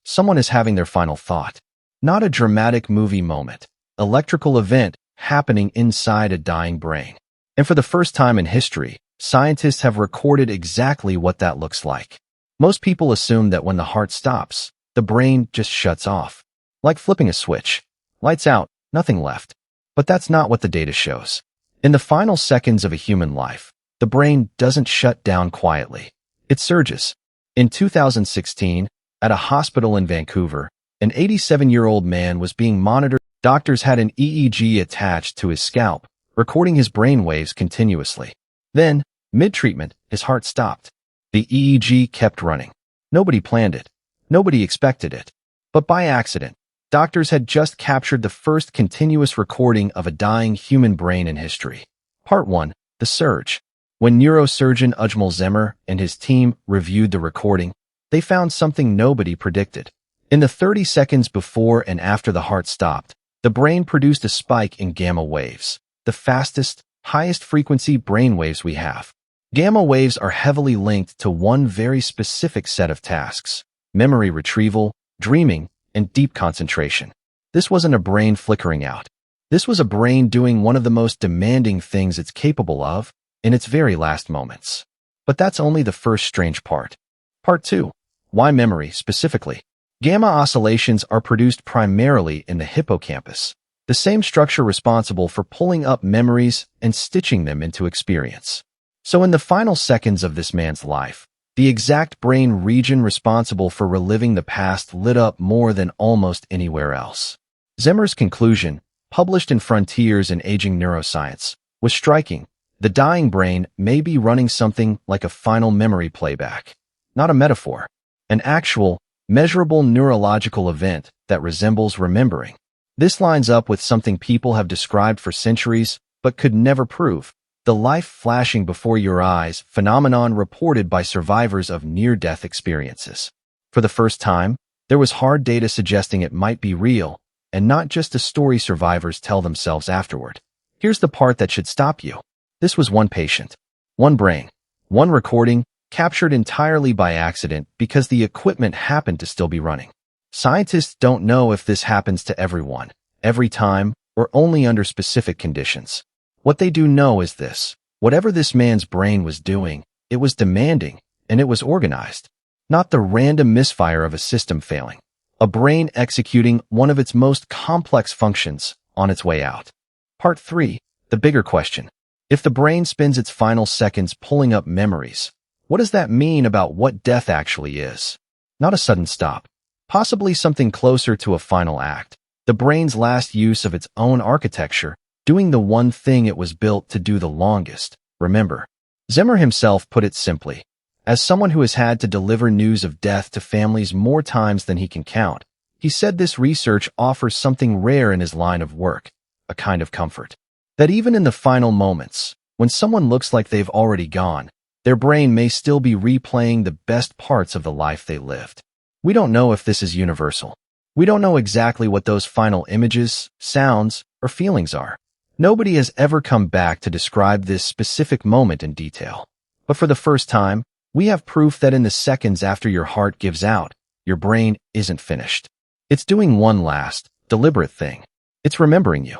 someone is having their final thought. Not a dramatic movie moment. Electrical event happening inside a dying brain. And for the first time in history, scientists have recorded exactly what that looks like. Most people assume that when the heart stops, the brain just shuts off. Like flipping a switch. Lights out, nothing left. But that's not what the data shows. In the final seconds of a human life, the brain doesn't shut down quietly. It surges. In 2016, at a hospital in Vancouver, an 87-year-old man was being monitored. Doctors had an EEG attached to his scalp, recording his brain waves continuously. Then, mid-treatment, his heart stopped. The EEG kept running. Nobody planned it. Nobody expected it. But by accident, doctors had just captured the first continuous recording of a dying human brain in history. Part 1. The Surge. When neurosurgeon Ujmal Zemmer and his team reviewed the recording, they found something nobody predicted. In the 30 seconds before and after the heart stopped, the brain produced a spike in gamma waves, the fastest, highest-frequency brain waves we have. Gamma waves are heavily linked to one very specific set of tasks: memory retrieval, dreaming, and deep concentration. This wasn't a brain flickering out. This was a brain doing one of the most demanding things it's capable of in its very last moments. But that's only the first strange part. Part 2. Why memory, specifically? Gamma oscillations are produced primarily in the hippocampus, the same structure responsible for pulling up memories and stitching them into experience. So in the final seconds of this man's life, the exact brain region responsible for reliving the past lit up more than almost anywhere else. Zemmer's conclusion, published in Frontiers in Aging Neuroscience, was striking. The dying brain may be running something like a final memory playback. Not a metaphor. An actual, measurable neurological event that resembles remembering. This lines up with something people have described for centuries but could never prove: the life flashing before your eyes phenomenon reported by survivors of near-death experiences. For the first time, there was hard data suggesting it might be real, and not just a story survivors tell themselves afterward. Here's the part that should stop you. This was one patient, one brain, one recording, captured entirely by accident because the equipment happened to still be running. Scientists don't know if this happens to everyone, every time, or only under specific conditions. What they do know is this: whatever this man's brain was doing, it was demanding, and it was organized. Not the random misfire of a system failing. A brain executing one of its most complex functions on its way out. Part 3. The bigger question. If the brain spends its final seconds pulling up memories, what does that mean about what death actually is? Not a sudden stop. Possibly something closer to a final act. The brain's last use of its own architecture, doing the one thing it was built to do the longest: remember. Zemmer himself put it simply. As someone who has had to deliver news of death to families more times than he can count, he said this research offers something rare in his line of work, a kind of comfort. That even in the final moments, when someone looks like they've already gone, their brain may still be replaying the best parts of the life they lived. We don't know if this is universal. We don't know exactly what those final images, sounds, or feelings are. Nobody has ever come back to describe this specific moment in detail. But for the first time, we have proof that in the seconds after your heart gives out, your brain isn't finished. It's doing one last, deliberate thing. It's remembering you.